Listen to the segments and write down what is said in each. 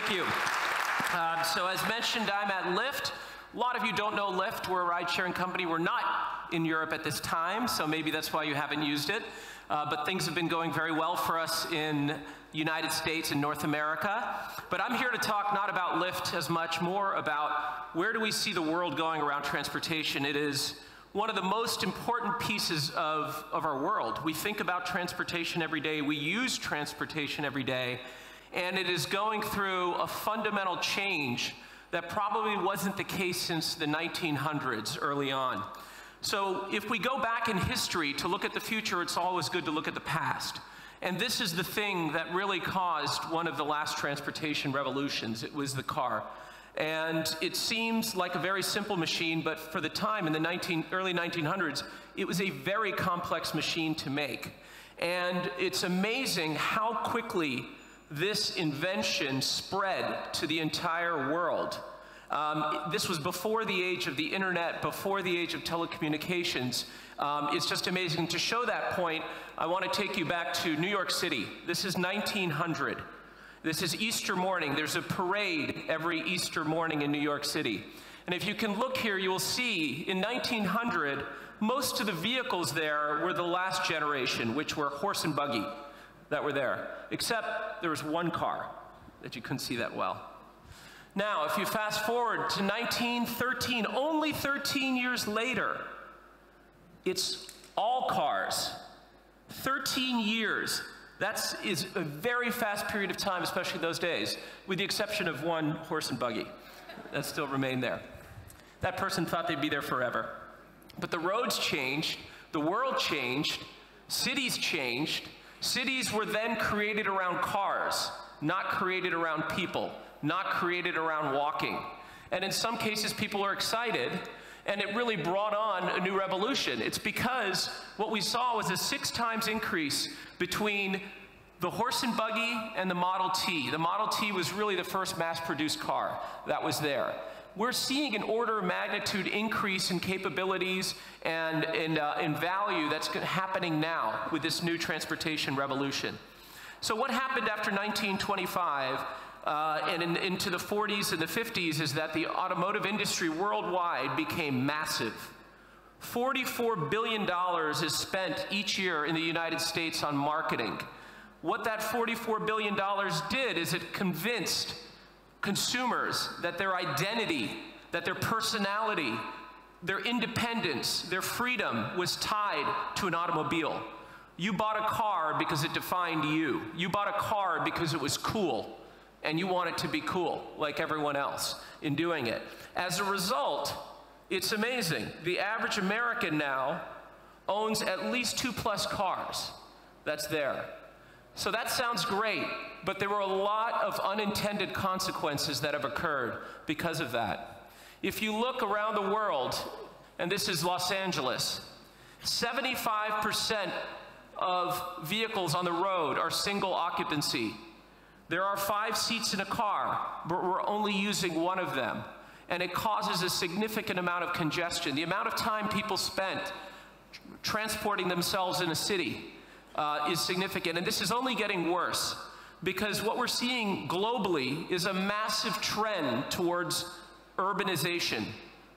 Thank you. So as mentioned, I'm at Lyft. A lot of you don't know Lyft. We're a ride-sharing company. We're not in Europe at this time, so maybe that's why you haven't used it. But things have been going very well for us in the United States and North America. But I'm here to talk not about Lyft as much, more about where do we see the world going around transportation. It is one of the most important pieces of our world. We think about transportation every day. We use transportation every day. And it is going through a fundamental change that probably wasn't the case since the 1900s early on. So if we go back in history to look at the future, it's always good to look at the past. And this is the thing that really caused one of the last transportation revolutions. It was the car. And it seems like a very simple machine, but for the time in the early 1900s, it was a very complex machine to make. And it's amazing how quickly this invention spread to the entire world. This was before the age of the internet, before the age of telecommunications. It's just amazing. To show that point, I want to take you back to New York City. This is 1900. This is Easter morning. There's a parade every Easter morning in New York City. And if you can look here, you will see in 1900, most of the vehicles there were the last generation, which were horse and buggy that were there, except there was one car that you couldn't see that well. Now, if you fast forward to 1913, only 13 years later, it's all cars. 13 years. That is a very fast period of time, especially those days, with the exception of one horse and buggy that still remained there. That person thought they'd be there forever. But the roads changed, the world changed, cities changed. Cities were then created around cars, not created around people, not created around walking. And in some cases, people are excited, and it really brought on a new revolution. It's because what we saw was a 6 times increase between the horse and buggy and the Model T. The Model T was really the first mass-produced car that was there. We're seeing an order of magnitude increase in capabilities and in value that's happening now with this new transportation revolution. So what happened after 1925 and into the 40s and the 50s is that the automotive industry worldwide became massive. $44 billion is spent each year in the United States on marketing. What that $44 billion did is it convinced consumers that their identity, that their personality, their independence, their freedom was tied to an automobile. You bought a car because it defined you. You bought a car because it was cool, and you want it to be cool, like everyone else in doing it. As a result, it's amazing. The average American now owns at least 2+ cars. That's there. So that sounds great, but there were a lot of unintended consequences that have occurred because of that. If you look around the world, and this is Los Angeles, 75% of vehicles on the road are single occupancy. There are 5 seats in a car, but we're only using one of them. And it causes a significant amount of congestion. The amount of time people spent transporting themselves in a city is significant, and this is only getting worse because what we're seeing globally is a massive trend towards urbanization,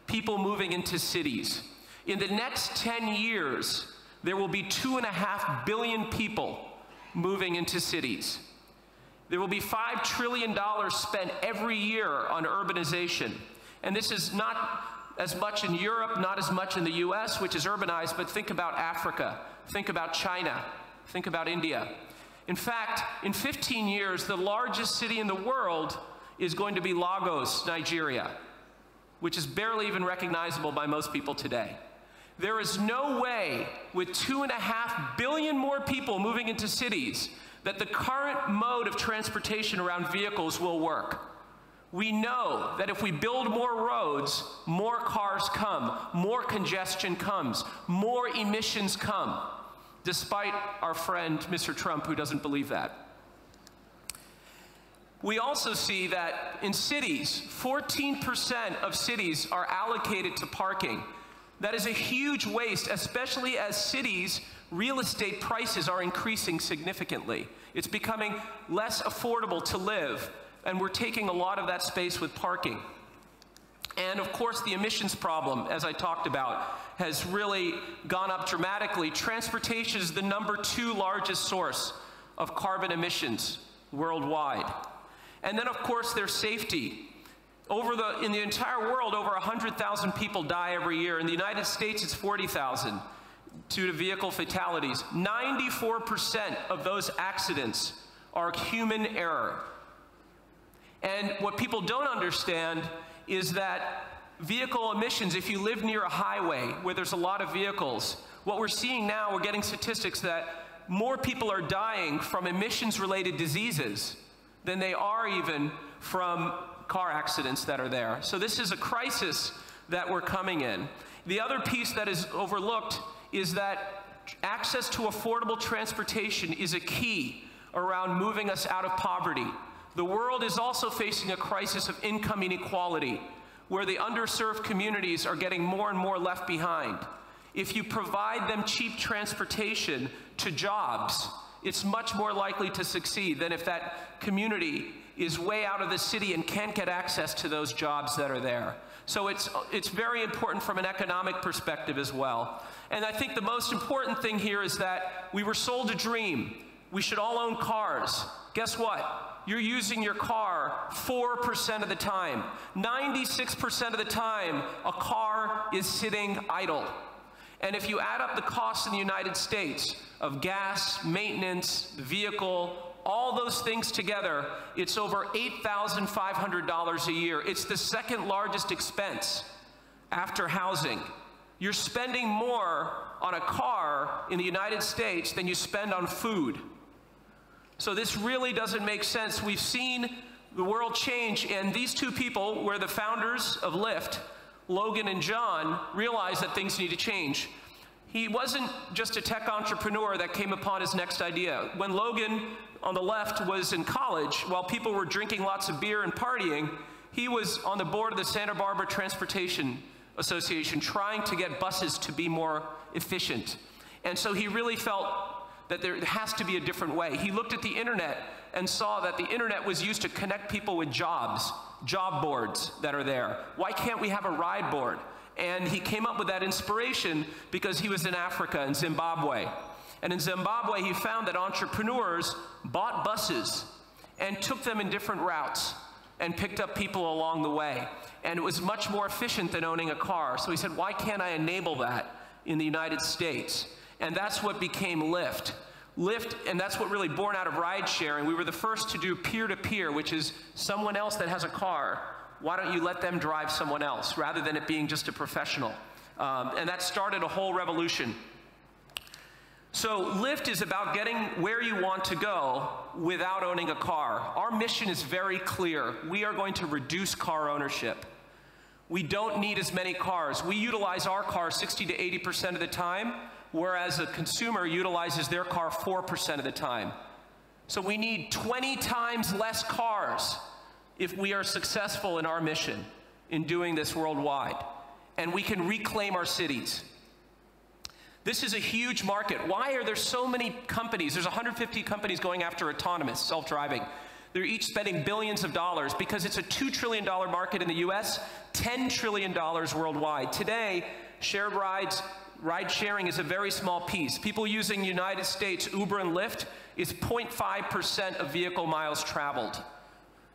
people moving into cities. In the next 10 years, there will be 2.5 billion people moving into cities. There will be $5 trillion spent every year on urbanization, and this is not as much in Europe, not as much in the US, which is urbanized, but think about Africa, think about China, think about India. In fact, in 15 years, the largest city in the world is going to be Lagos, Nigeria, which is barely even recognizable by most people today. There is no way, with 2.5 billion more people moving into cities, that the current mode of transportation around vehicles will work. We know that if we build more roads, more cars come, more congestion comes, more emissions come, despite our friend, Mr. Trump, who doesn't believe that. We also see that in cities, 14% of cities are allocated to parking. That is a huge waste, especially as cities' real estate prices are increasing significantly. It's becoming less affordable to live and we're taking a lot of that space with parking. And of course, the emissions problem, as I talked about, has really gone up dramatically. Transportation is the #2 largest source of carbon emissions worldwide. And then, of course, there's safety. In the entire world, over 100,000 people die every year. In the United States, it's 40,000 due to vehicle fatalities. 94% of those accidents are human error. And what people don't understand is that vehicle emissions, if you live near a highway where there's a lot of vehicles, what we're seeing now, we're getting statistics that more people are dying from emissions-related diseases than they are even from car accidents that are there. So this is a crisis that we're coming in. The other piece that is overlooked is that access to affordable transportation is a key around moving us out of poverty. The world is also facing a crisis of income inequality, where the underserved communities are getting more and more left behind. If you provide them cheap transportation to jobs, it's much more likely to succeed than if that community is way out of the city and can't get access to those jobs that are there. So it's very important from an economic perspective as well. And I think the most important thing here is that we were sold a dream. We should all own cars. Guess what? You're using your car 4% of the time. 96% of the time, a car is sitting idle. And if you add up the costs in the United States of gas, maintenance, the vehicle, all those things together, it's over $8,500 a year. It's the second largest expense after housing. You're spending more on a car in the United States than you spend on food. So this really doesn't make sense. We've seen the world change, and these two people were the founders of Lyft. Logan and John realized that things need to change. He wasn't just a tech entrepreneur that came upon his next idea. When Logan, on the left, was in college, while people were drinking lots of beer and partying, he was on the board of the Santa Barbara Transportation Association trying to get buses to be more efficient. And so he really felt that there has to be a different way. He looked at the internet and saw that the internet was used to connect people with jobs, job boards that are there. Why can't we have a ride board? And he came up with that inspiration because he was in Africa, in Zimbabwe. And in Zimbabwe, he found that entrepreneurs bought buses and took them in different routes and picked up people along the way. And it was much more efficient than owning a car. So he said, why can't I enable that in the United States? And that's what became Lyft. Lyft, and that's what really born out of ride sharing. We were the first to do peer-to-peer, which is someone else that has a car. Why don't you let them drive someone else rather than it being just a professional? And that started a whole revolution. So Lyft is about getting where you want to go without owning a car. Our mission is very clear. We are going to reduce car ownership. We don't need as many cars. We utilize our car 60 to 80% of the time, whereas a consumer utilizes their car 4% of the time. So we need 20 times less cars if we are successful in our mission in doing this worldwide. And we can reclaim our cities. This is a huge market. Why are there so many companies? There's 150 companies going after autonomous, self-driving. They're each spending billions of dollars because it's a $2 trillion market in the US, $10 trillion worldwide. Today, shared rides, ride sharing is a very small piece. People using United States Uber and Lyft is 0.5% of vehicle miles traveled.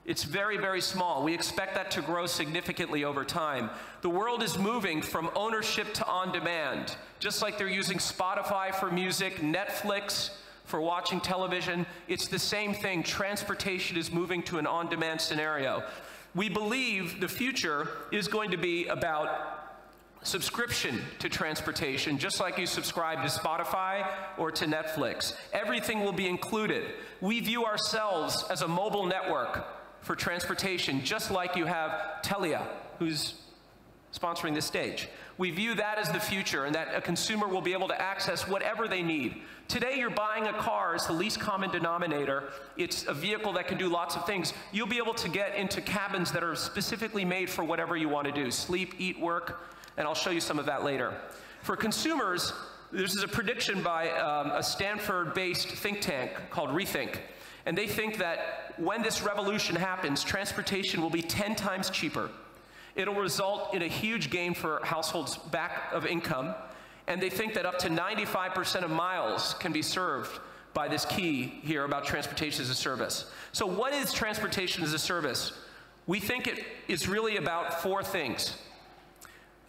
It's very, very small. We expect that to grow significantly over time. The world is moving from ownership to on-demand. Just like they're using Spotify for music, Netflix for watching television, it's the same thing. Transportation is moving to an on-demand scenario. We believe the future is going to be about subscription to transportation, just like you subscribe to Spotify or to Netflix. Everything will be included. We view ourselves as a mobile network for transportation, just like you have Telia, who's sponsoring this stage. We view that as the future, and that a consumer will be able to access whatever they need. Today, you're buying a car as the least common denominator. It's a vehicle that can do lots of things. You'll be able to get into cabins that are specifically made for whatever you want to do, sleep, eat, work, and I'll show you some of that later. For consumers, this is a prediction by a Stanford-based think tank called Rethink. And they think that when this revolution happens, transportation will be 10 times cheaper. It'll result in a huge gain for households back of income. And they think that up to 95% of miles can be served by this key here about transportation as a service. So what is transportation as a service? We think it is really about 4 things.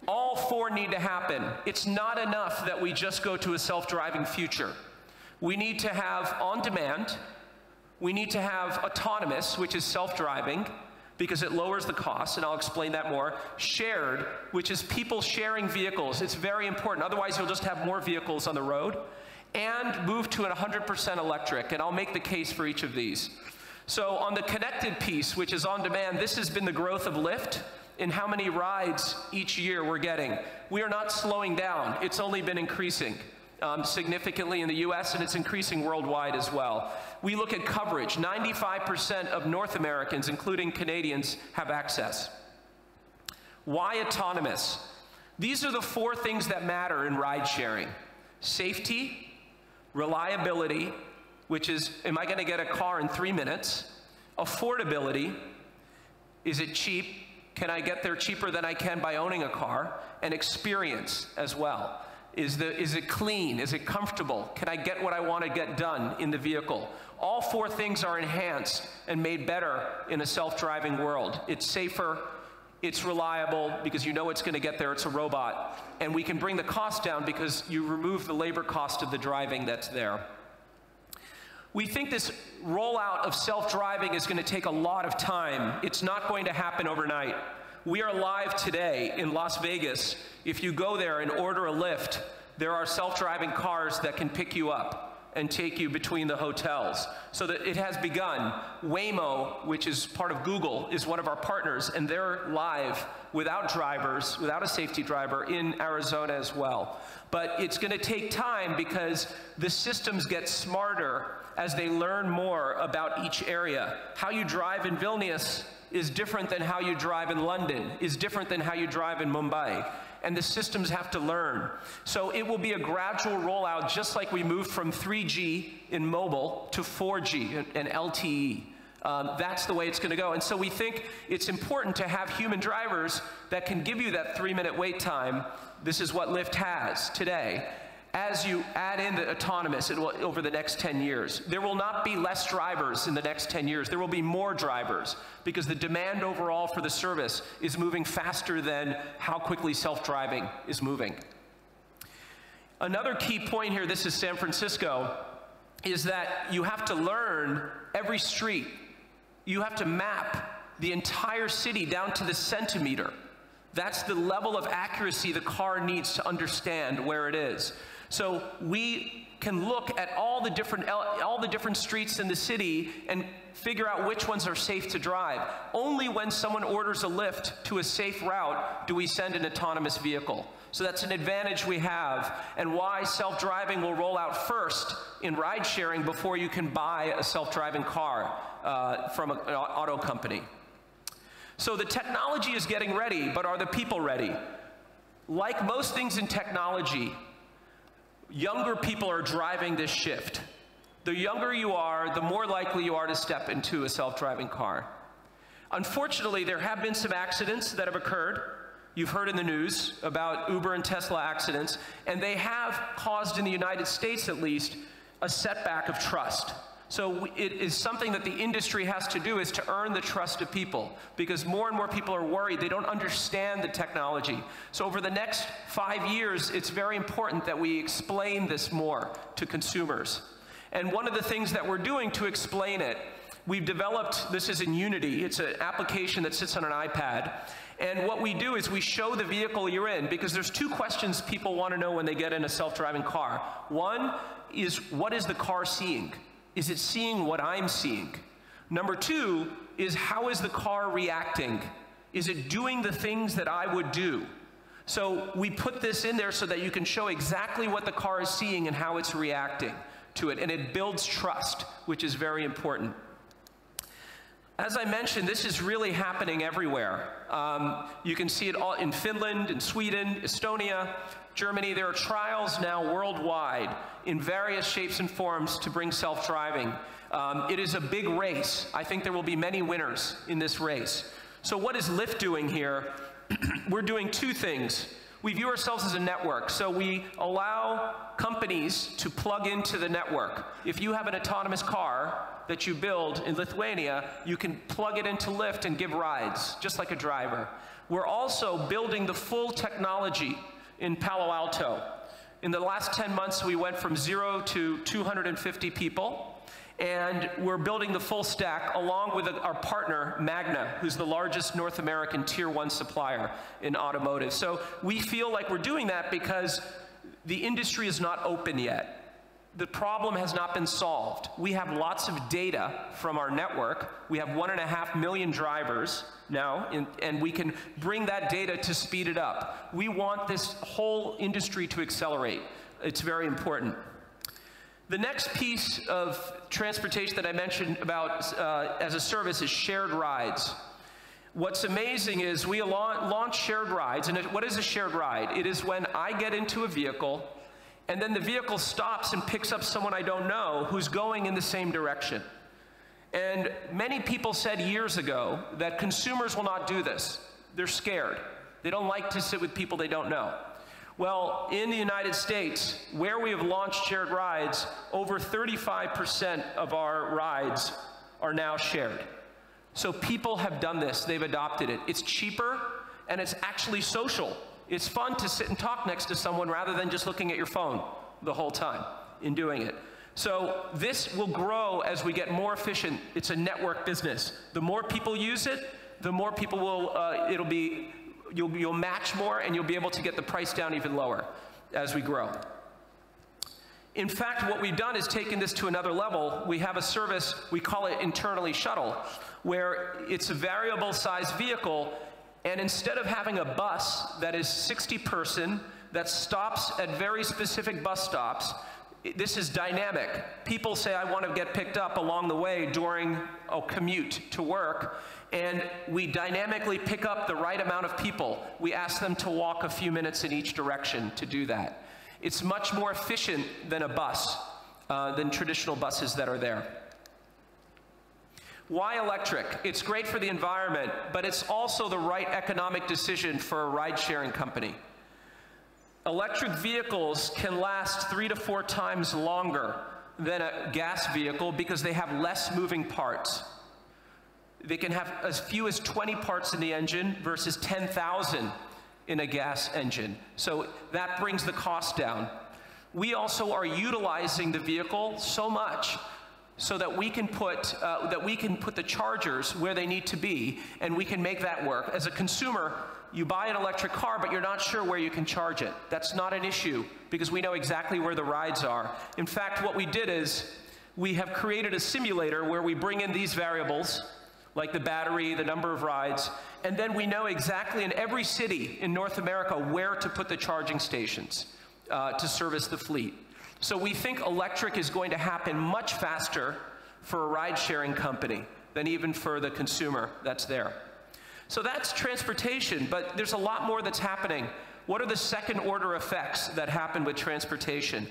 All 4 need to happen. It's not enough that we just go to a self-driving future. We need to have on-demand. We need to have autonomous, which is self-driving, because it lowers the cost, and I'll explain that more. Shared, which is people sharing vehicles. It's very important. Otherwise, you'll just have more vehicles on the road. And move to 100% electric, and I'll make the case for each of these. So on the connected piece, which is on demand, this has been the growth of Lyft in how many rides each year we're getting. We are not slowing down. It's only been increasing significantly in the US, and it's increasing worldwide as well. We look at coverage. 95% of North Americans, including Canadians, have access. Why autonomous? These are the 4 things that matter in ride sharing. Safety, reliability, which is, am I going to get a car in 3 minutes? Affordability, is it cheap? Can I get there cheaper than I can by owning a car? And experience as well. Is it clean? Is it comfortable? Can I get what I want to get done in the vehicle? All 4 things are enhanced and made better in a self-driving world. It's safer, it's reliable because you know it's going to get there, it's a robot. And we can bring the cost down because you remove the labor cost of the driving that's there. We think this rollout of self-driving is going to take a lot of time. It's not going to happen overnight. We are live today in Las Vegas. If you go there and order a Lyft, there are self-driving cars that can pick you up and take you between the hotels. So that it has begun. Waymo, which is part of Google, is one of our partners, and they're live without drivers, without a safety driver in Arizona as well. But it's going to take time because the systems get smarter as they learn more about each area. How you drive in Vilnius is different than how you drive in London, is different than how you drive in Mumbai. And the systems have to learn. So it will be a gradual rollout, just like we moved from 3G in mobile to 4G and LTE. That's the way it's going to go. And so we think it's important to have human drivers that can give you that 3-minute wait time. This is what Lyft has today. As you add in the autonomous over the next 10 years, there will not be less drivers in the next 10 years. There will be more drivers because the demand overall for the service is moving faster than how quickly self-driving is moving. Another key point here, this is San Francisco, is that you have to learn every street. You have to map the entire city down to the centimeter. That's the level of accuracy the car needs to understand where it is. So we can look at all the different streets in the city and figure out which ones are safe to drive. Only when someone orders a Lyft to a safe route do we send an autonomous vehicle. So that's an advantage we have, and why self-driving will roll out first in ride sharing before you can buy a self-driving car from an auto company. So the technology is getting ready, but are the people ready? Like most things in technology, younger people are driving this shift. The younger you are, the more likely you are to step into a self-driving car. Unfortunately, there have been some accidents that have occurred. You've heard in the news about Uber and Tesla accidents, and they have caused, in the United States at least, a setback of trust. So it is something that the industry has to do, is to earn the trust of people, because more and more people are worried. They don't understand the technology. So over the next 5 years, it's very important that we explain this more to consumers. And one of the things that we're doing to explain it, we've developed, this is in Unity, it's an application that sits on an iPad. And what we do is we show the vehicle you're in, because there's 2 questions people want to know when they get in a self-driving car. One is, what is the car seeing? Is it seeing what I'm seeing? Number 2 is, how is the car reacting? Is it doing the things that I would do? So we put this in there so that you can show exactly what the car is seeing and how it's reacting to it. And it builds trust, which is very important. As I mentioned, this is really happening everywhere. You can see it all in Finland, in Sweden, Estonia. Germany, there are trials now worldwide in various shapes and forms to bring self-driving. It is a big race. I think there will be many winners in this race. So what is Lyft doing here? We're doing two things. We view ourselves as a network, so we allow companies to plug into the network. If you have an autonomous car that you build in Lithuania, you can plug it into Lyft and give rides, just like a driver. We're also building the full technology in Palo Alto. In the last 10 months, we went from 0 to 250 people. And we're building the full stack along with our partner, Magna, who's the largest North American Tier 1 supplier in automotive. So we feel like we're doing that because the industry is not open yet. The problem has not been solved. We have lots of data from our network. We have 1.5 million drivers now, and we can bring that data to speed it up. We want this whole industry to accelerate. It's very important. The next piece of transportation that I mentioned about as a service is shared rides. What's amazing is we launch shared rides, and what is a shared ride? It is when I get into a vehicle, and then the vehicle stops and picks up someone I don't know who's going in the same direction. And many people said years ago that consumers will not do this. They're scared. They don't like to sit with people they don't know. Well, in the United States, where we have launched shared rides, over 35% of our rides are now shared. So people have done this, they've adopted it. It's cheaper, and it's actually social. It's fun to sit and talk next to someone rather than just looking at your phone the whole time in doing it. So this will grow as we get more efficient. It's a network business. The more people use it, the more people will, you'll match more, and you'll be able to get the price down even lower as we grow. In fact, what we've done is taken this to another level. We have a service, we call it internally shuttle, where it's a variable size vehicle, and instead of having a bus that is 60-person that stops at very specific bus stops, this is dynamic. People say, I want to get picked up along the way during a commute to work, and we dynamically pick up the right amount of people. We ask them to walk a few minutes in each direction to do that. It's much more efficient than a bus, than traditional buses that are there. Why electric? It's great for the environment, but it's also the right economic decision for a ride-sharing company. Electric vehicles can last 3 to 4 times longer than a gas vehicle because they have less moving parts. They can have as few as 20 parts in the engine versus 10,000 in a gas engine. So that brings the cost down. We also are utilizing the vehicle so much so that we can put the chargers where they need to be, and we can make that work. As a consumer, you buy an electric car, but you're not sure where you can charge it. That's not an issue because we know exactly where the rides are. In fact, what we did is we have created a simulator where we bring in these variables, like the battery, the number of rides, and then we know exactly in every city in North America where to put the charging stations to service the fleet. So we think electric is going to happen much faster for a ride-sharing company than even for the consumer that's there. So that's transportation, but there's a lot more that's happening. What are the second-order effects that happen with transportation?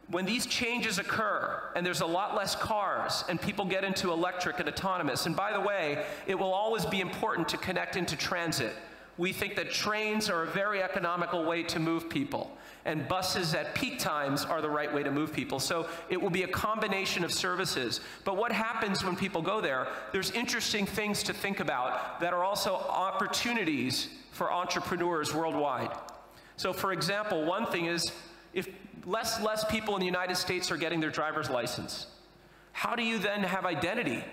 When these changes occur, and there's a lot less cars, and people get into electric and autonomous, and by the way, it will always be important to connect into transit. We think that trains are a very economical way to move people, and buses at peak times are the right way to move people. So it will be a combination of services. But what happens when people go there? There's interesting things to think about that are also opportunities for entrepreneurs worldwide. So for example, one thing is, if less people in the United States are getting their driver's license, how do you then have identity?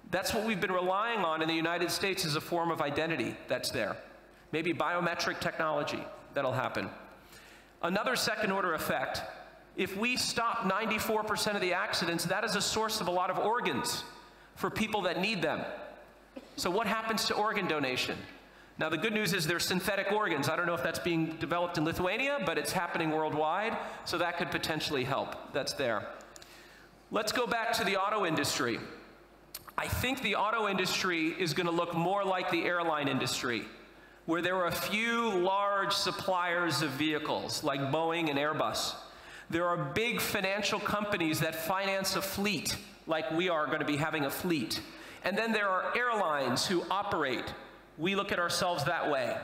That's what we've been relying on in the United States as a form of identity that's there. Maybe biometric technology, that'll happen. Another second-order effect, if we stop 94% of the accidents, that is a source of a lot of organs for people that need them. So what happens to organ donation? Now the good news is there's synthetic organs. I don't know if that's being developed in Lithuania, but it's happening worldwide, so that could potentially help. That's there. Let's go back to the auto industry. I think the auto industry is going to look more like the airline industry. where there were a few large suppliers of vehicles, like Boeing and Airbus. There are big financial companies that finance a fleet, like we are going to be having a fleet. And then there are airlines who operate. We look at ourselves that way,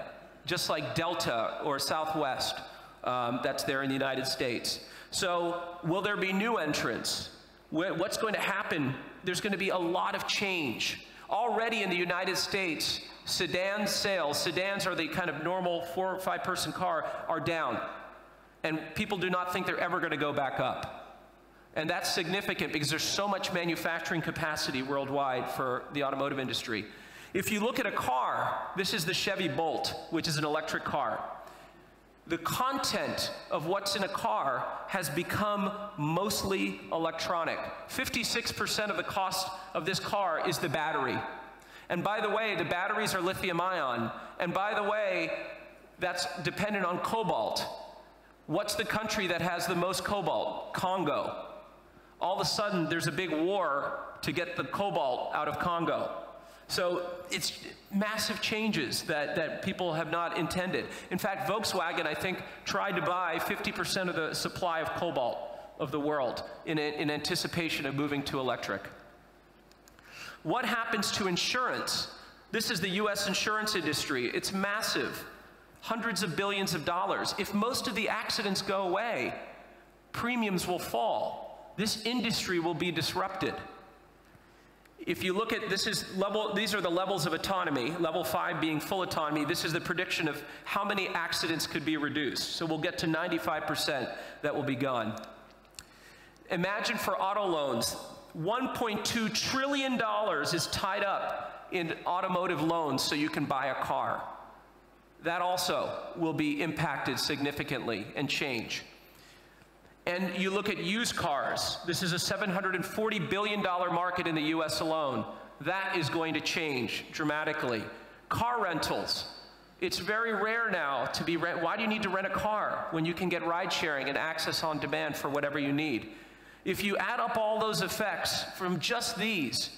just like Delta or Southwest, that's there in the United States. So will there be new entrants? What's going to happen? There's going to be a lot of change. Already in the United States, sedan sales, sedans are the kind of normal 4 or 5 person car, are down. And people do not think they're ever going to go back up. And that's significant because there's so much manufacturing capacity worldwide for the automotive industry. If you look at a car, this is the Chevy Bolt, which is an electric car. The content of what's in a car has become mostly electronic. 56% of the cost of this car is the battery. And by the way, the batteries are lithium ion. And by the way, that's dependent on cobalt. What's the country that has the most cobalt? Congo. All of a sudden, there's a big war to get the cobalt out of Congo. So it's massive changes that people have not intended. In fact, Volkswagen, I think, tried to buy 50% of the supply of cobalt of the world in anticipation of moving to electric. What happens to insurance? This is the US insurance industry. It's massive, hundreds of billions of dollars. If most of the accidents go away, premiums will fall. This industry will be disrupted. If you look at, these are the levels of autonomy, level 5 being full autonomy. This is the prediction of how many accidents could be reduced. So we'll get to 95% that will be gone. Imagine for auto loans, $1.2 trillion is tied up in automotive loans so you can buy a car. That also will be impacted significantly and change. And you look at used cars. This is a $740 billion market in the US alone. That is going to change dramatically. Car rentals. It's very rare now to be why do you need to rent a car when you can get ride sharing and access on demand for whatever you need? If you add up all those effects from just these,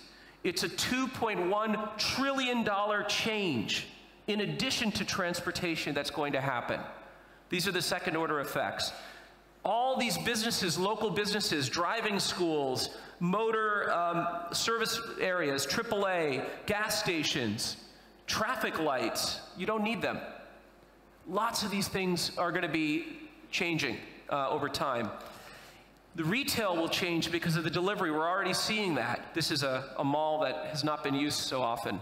it's a $2.1 trillion change in addition to transportation that's going to happen. These are the second order effects. All these businesses, local businesses, driving schools, motor service areas, AAA, gas stations, traffic lights, you don't need them. Lots of these things are going to be changing over time. The retail will change because of the delivery. We're already seeing that. This is a mall that has not been used so often.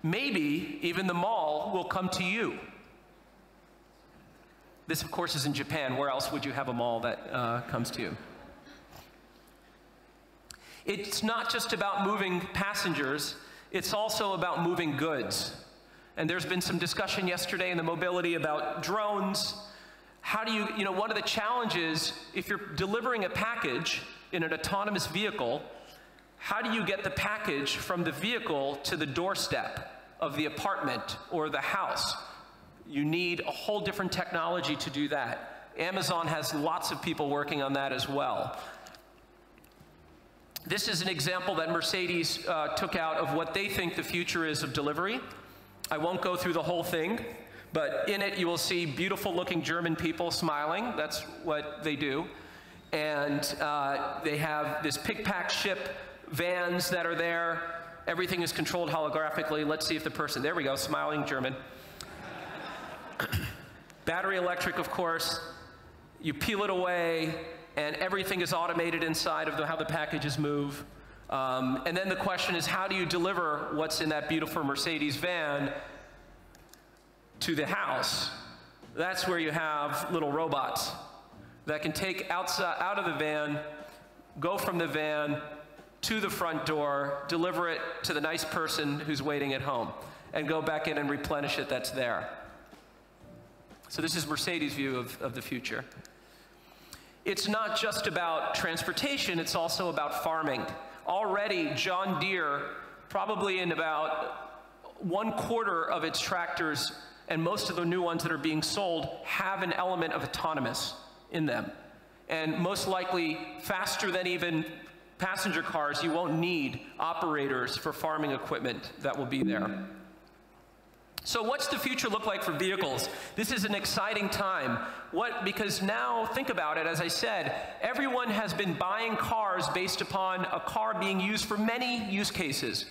Maybe even the mall will come to you. This, of course, is in Japan. Where else would you have a mall that comes to you? It's not just about moving passengers. It's also about moving goods. And there's been some discussion yesterday in the mobility about drones. How do you one of the challenges, if you're delivering a package in an autonomous vehicle, how do you get the package from the vehicle to the doorstep of the apartment or the house? You need a whole different technology to do that. Amazon has lots of people working on that as well. This is an example that Mercedes took out of what they think the future is of delivery. I won't go through the whole thing, but in it you will see beautiful looking German people smiling. That's what they do. And they have this pick-pack-ship vans that are there. Everything is controlled holographically. Let's see if the person, there we go, smiling German. Battery electric, of course. You peel it away, and everything is automated inside of how the packages move. And then the question is, how do you deliver what's in that beautiful Mercedes van to the house? That's where you have little robots that can take out of the van, go from the van to the front door, deliver it to the nice person who's waiting at home, and go back in and replenish it that's there. So this is Mercedes' view of the future. It's not just about transportation, it's also about farming. Already, John Deere, probably in about 1/4 of its tractors, and most of the new ones that are being sold, have an element of autonomous in them. And most likely, faster than even passenger cars, you won't need operators for farming equipment that will be there. So what's the future look like for vehicles? This is an exciting time. Because now, think about it, as I said, everyone has been buying cars based upon a car being used for many use cases.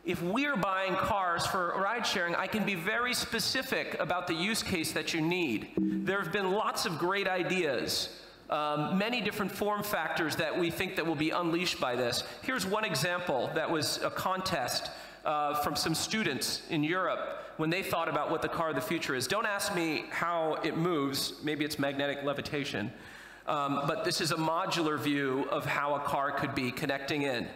If we're buying cars for ride sharing, I can be very specific about the use case that you need. There have been lots of great ideas, many different form factors that we think that will be unleashed by this. Here's one example that was a contest from some students in Europe when they thought about what the car of the future is. Don't ask me how it moves. Maybe it's magnetic levitation. But this is a modular view of how a car could be connecting in.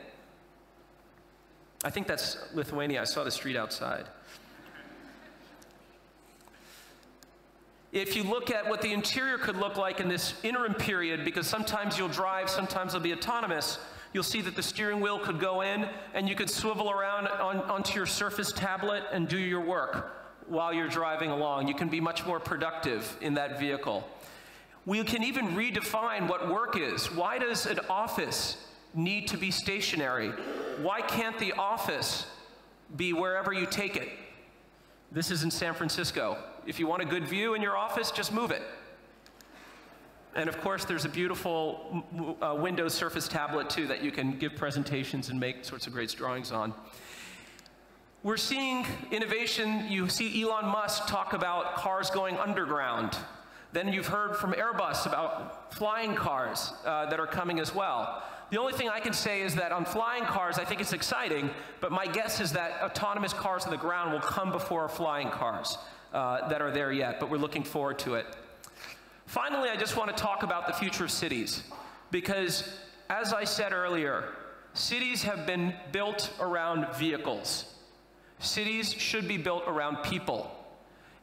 I think that's Lithuania. I saw the street outside. If you look at what the interior could look like in this interim period, because sometimes you'll drive, sometimes it'll be autonomous, you'll see that the steering wheel could go in and you could swivel around onto your Surface tablet and do your work while you're driving along. You can be much more productive in that vehicle. We can even redefine what work is. Why does an office need to be stationary? Why can't the office be wherever you take it? This is in San Francisco. If you want a good view in your office, just move it. And of course, there's a beautiful Windows Surface tablet too that you can give presentations and make sorts of great drawings on. We're seeing innovation. You see Elon Musk talk about cars going underground. Then you've heard from Airbus about flying cars that are coming as well. The only thing I can say is that on flying cars, I think it's exciting, but my guess is that autonomous cars on the ground will come before flying cars that are there yet, but we're looking forward to it. Finally, I just want to talk about the future of cities, because as I said earlier, cities have been built around vehicles. Cities should be built around people.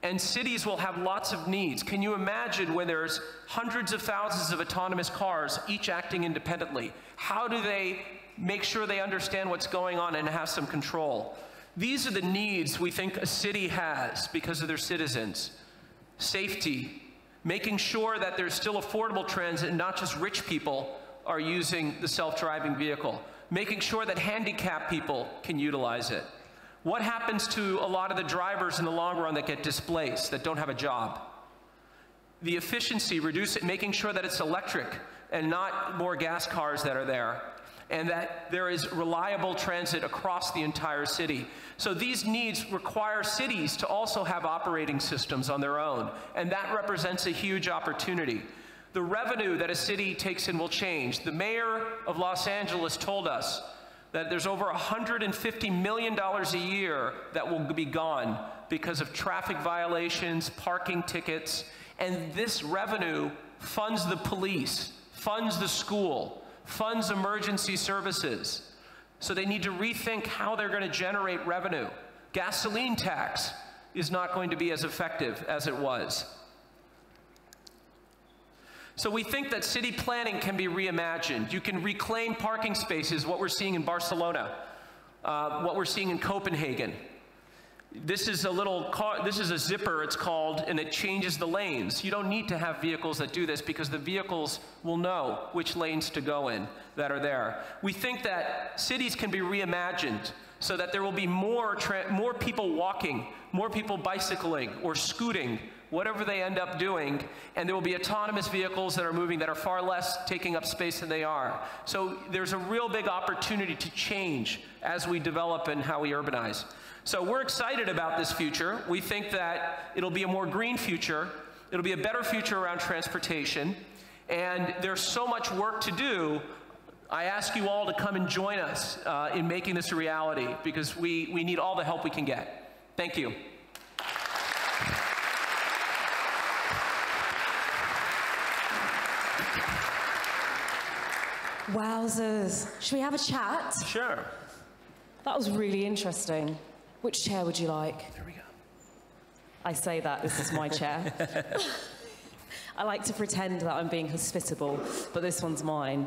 And cities will have lots of needs. Can you imagine when there's hundreds of thousands of autonomous cars, each acting independently? How do they make sure they understand what's going on and have some control? These are the needs we think a city has because of their citizens. Safety, making sure that there's still affordable transit and not just rich people are using the self-driving vehicle. Making sure that handicapped people can utilize it. What happens to a lot of the drivers in the long run that get displaced, that don't have a job? The efficiency, reduce it, making sure that it's electric and not more gas cars that are there, and that there is reliable transit across the entire city. So these needs require cities to also have operating systems on their own, and that represents a huge opportunity. The revenue that a city takes in will change. The mayor of Los Angeles told us that there's over $150 million a year that will be gone because of traffic violations, parking tickets, and this revenue funds the police, funds the school, funds emergency services. So they need to rethink how they're going to generate revenue. Gasoline tax is not going to be as effective as it was. So we think that city planning can be reimagined. You can reclaim parking spaces, what we're seeing in Barcelona, what we're seeing in Copenhagen. This is a little car, this is a zipper, it's called, and it changes the lanes. You don't need to have vehicles that do this because the vehicles will know which lanes to go in that are there. We think that cities can be reimagined so that there will be more people walking, more people bicycling or scooting, whatever they end up doing, and there will be autonomous vehicles that are moving that are far less taking up space than they are. So there's a real big opportunity to change as we develop and how we urbanize. So we're excited about this future. We think that it'll be a more green future. It'll be a better future around transportation. And there's so much work to do. I ask you all to come and join us in making this a reality because we need all the help we can get. Thank you. Wowzers. Should we have a chat? Sure. That was really interesting. Which chair would you like? There we go. I say that, this is my chair. I like to pretend that I'm being hospitable, but this one's mine.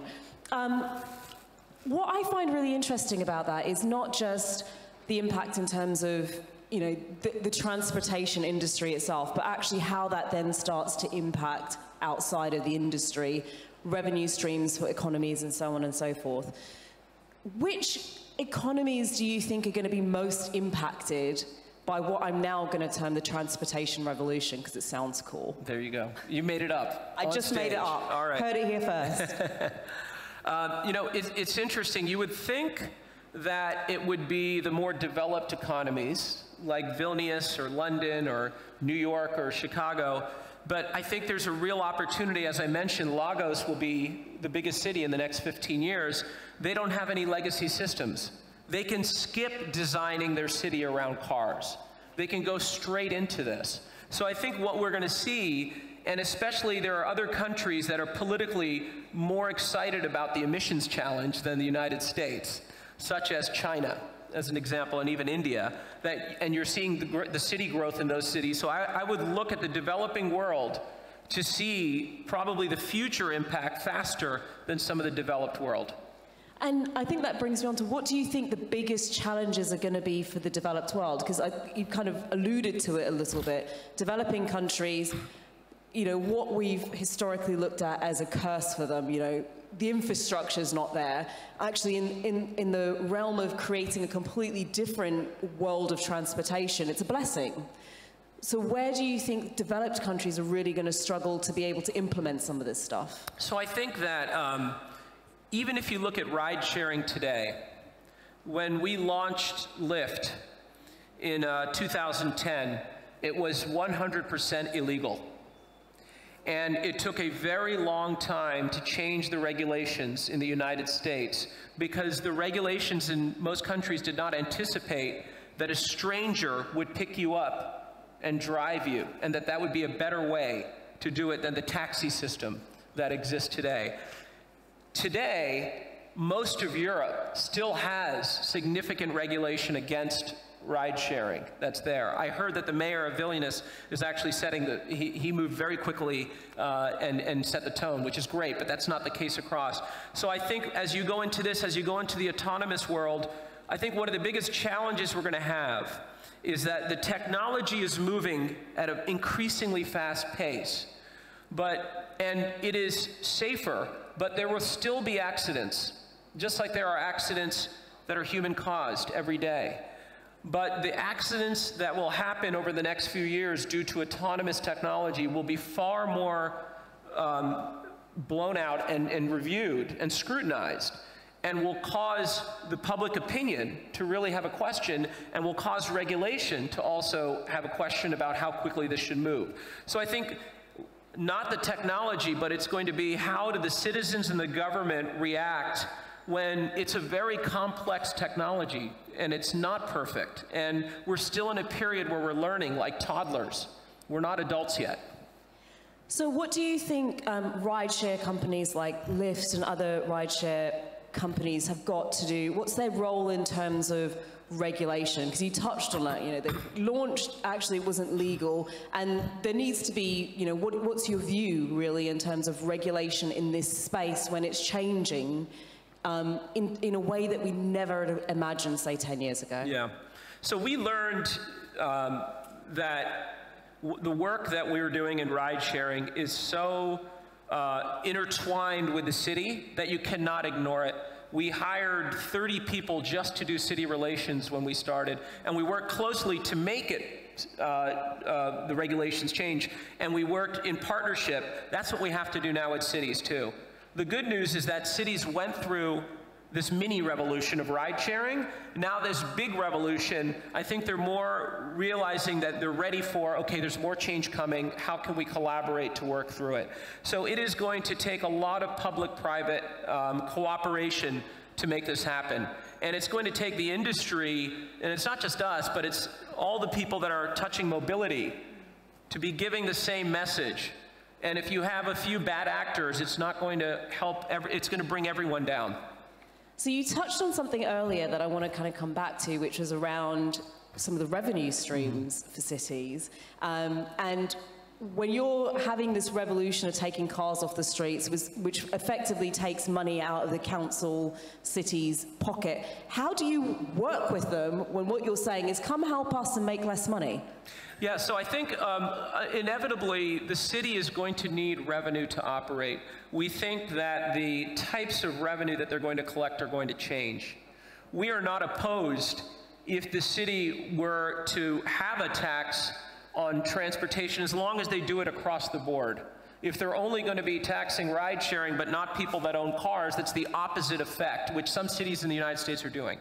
What I find really interesting about that is not just the impact in terms of, you know, the transportation industry itself, but actually how that then starts to impact outside of the industry, revenue streams for economies and so on and so forth. Which economies do you think are going to be most impacted by what I'm now going to term the transportation revolution, because it sounds cool. There you go. You made it up. I just made it up. All right. Heard it here first. You know, it's interesting. You would think that it would be the more developed economies, like Vilnius or London or New York or Chicago, but I think there's a real opportunity. As I mentioned, Lagos will be the biggest city in the next 15 years. They don't have any legacy systems. They can skip designing their city around cars. They can go straight into this. So I think what we're going to see, and especially there are other countries that are politically more excited about the emissions challenge than the United States, such as China, as an example, and even India, and you're seeing the city growth in those cities. So I would look at the developing world to see probably the future impact faster than some of the developed world. And I think that brings me on to, what do you think the biggest challenges are going to be for the developed world? Because you kind of alluded to it a little bit. Developing countries, you know, what we've historically looked at as a curse for them, you know, the infrastructure's not there. Actually, in the realm of creating a completely different world of transportation, it's a blessing. So where do you think developed countries are really going to struggle to be able to implement some of this stuff? So I think that even if you look at ride sharing today, when we launched Lyft in 2010, it was 100% illegal. And it took a very long time to change the regulations in the United States, because the regulations in most countries did not anticipate that a stranger would pick you up and drive you, and that would be a better way to do it than the taxi system that exists today. Today, most of Europe still has significant regulation against ride sharing that's there. I heard that the mayor of Vilnius is actually he moved very quickly and set the tone, which is great, but that's not the case across. So I think as you go into this, as you go into the autonomous world, I think one of the biggest challenges we're going to have is that the technology is moving at an increasingly fast pace, and it is safer, but there will still be accidents, just like there are accidents that are human-caused every day. But the accidents that will happen over the next few years due to autonomous technology will be far more blown out and reviewed and scrutinized, and will cause the public opinion to really have a question, and will cause regulation to also have a question about how quickly this should move. So I think not the technology, but it's going to be how do the citizens and the government react when it's a very complex technology and it's not perfect. And we're still in a period where we're learning like toddlers. We're not adults yet. So what do you think rideshare companies like Lyft and other rideshare companies have got to do? What's their role in terms of regulation? Because you touched on that, you know, they launched, actually it wasn't legal, and there needs to be, you know, what's your view really in terms of regulation in this space when it's changing in a way that we never imagined, say, 10 years ago? Yeah. So we learned that the work that we were doing in ride sharing is so intertwined with the city that you cannot ignore it. We hired 30 people just to do city relations when we started, and we worked closely to make it the regulations change, and we worked in partnership. That's what we have to do now at cities too. The good news is that cities went through this mini revolution of ride sharing. Now this big revolution, I think they're more realizing that they're ready for, okay, there's more change coming, how can we collaborate to work through it? So it is going to take a lot of public-private cooperation to make this happen. And it's going to take the industry, and it's not just us, but it's all the people that are touching mobility to be giving the same message. And if you have a few bad actors, it's not going to help, it's going to bring everyone down. So you touched on something earlier that I want to kind of come back to, which was around some of the revenue streams for cities. And when you're having this revolution of taking cars off the streets, which effectively takes money out of the council city's pocket, how do you work with them when what you're saying is, come help us and make less money? Yeah, so I think inevitably the city is going to need revenue to operate. We think that the types of revenue that they're going to collect are going to change. We are not opposed if the city were to have a tax on transportation, as long as they do it across the board. If they're only going to be taxing ride sharing but not people that own cars, that's the opposite effect, which some cities in the United States are doing.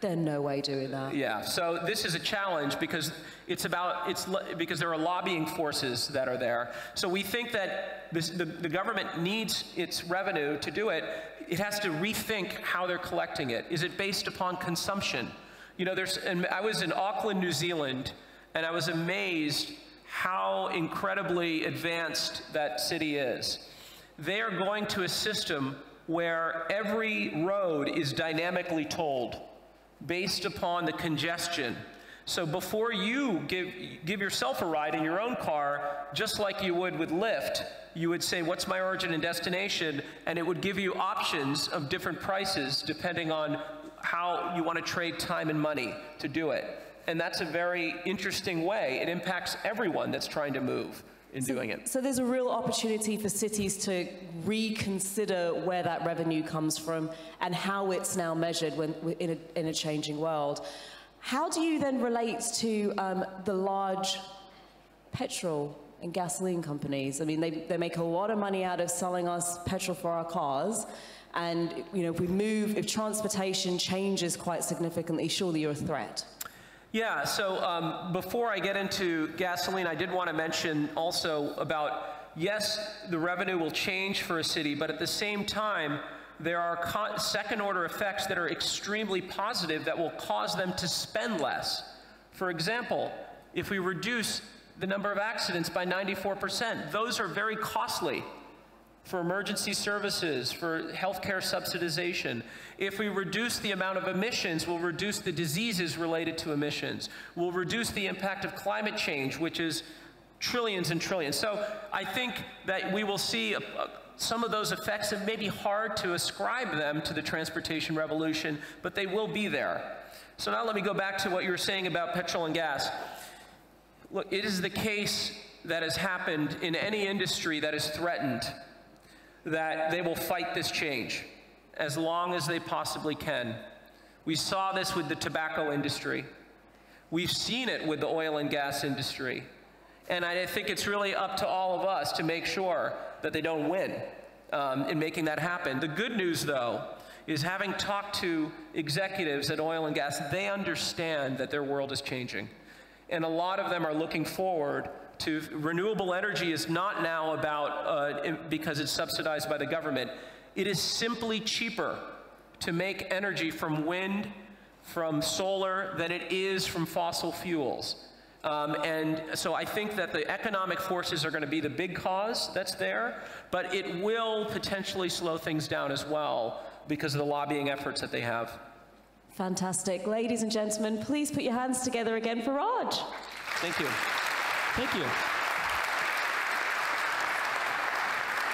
They're no way doing that. Yeah, so this is a challenge because because there are lobbying forces that are there. So we think that the government needs its revenue to do it. It has to rethink how they're collecting it. Is it based upon consumption? You know, and I was in Auckland, New Zealand, and I was amazed how incredibly advanced that city is. They are going to a system where every road is dynamically tolled based upon the congestion. So before you give yourself a ride in your own car, just like you would with Lyft, you would say, what's my origin and destination? And it would give you options of different prices depending on how you want to trade time and money to do it. And that's a very interesting way. It impacts everyone that's trying to move in doing it. So there's a real opportunity for cities to reconsider where that revenue comes from and how it's now measured in a changing world. How do you then relate to the large petrol and gasoline companies? I mean, they make a lot of money out of selling us petrol for our cars. And you know, if transportation changes quite significantly, surely you're a threat. Yeah, so before I get into gasoline, I did want to mention also about, yes, the revenue will change for a city, but at the same time, there are second-order effects that are extremely positive that will cause them to spend less. For example, if we reduce the number of accidents by 94%, those are very costly for emergency services, for healthcare subsidization. If we reduce the amount of emissions, we'll reduce the diseases related to emissions. We'll reduce the impact of climate change, which is trillions and trillions. So I think that we will see some of those effects. It may be hard to ascribe them to the transportation revolution, but they will be there. So now let me go back to what you were saying about petrol and gas. Look, it is the case that has happened in any industry that is threatened that they will fight this change as long as they possibly can. We saw this with the tobacco industry. We've seen it with the oil and gas industry. And I think it's really up to all of us to make sure that they don't win in making that happen. The good news, though, is having talked to executives at oil and gas, they understand that their world is changing. And a lot of them are looking forward to renewable energy is not now about because it's subsidized by the government. It is simply cheaper to make energy from wind, from solar, than it is from fossil fuels. And so I think that the economic forces are going to be the big cause that's there, but it will potentially slow things down as well because of the lobbying efforts that they have. Fantastic. Ladies and gentlemen, please put your hands together again for Raj. Thank you. Thank you.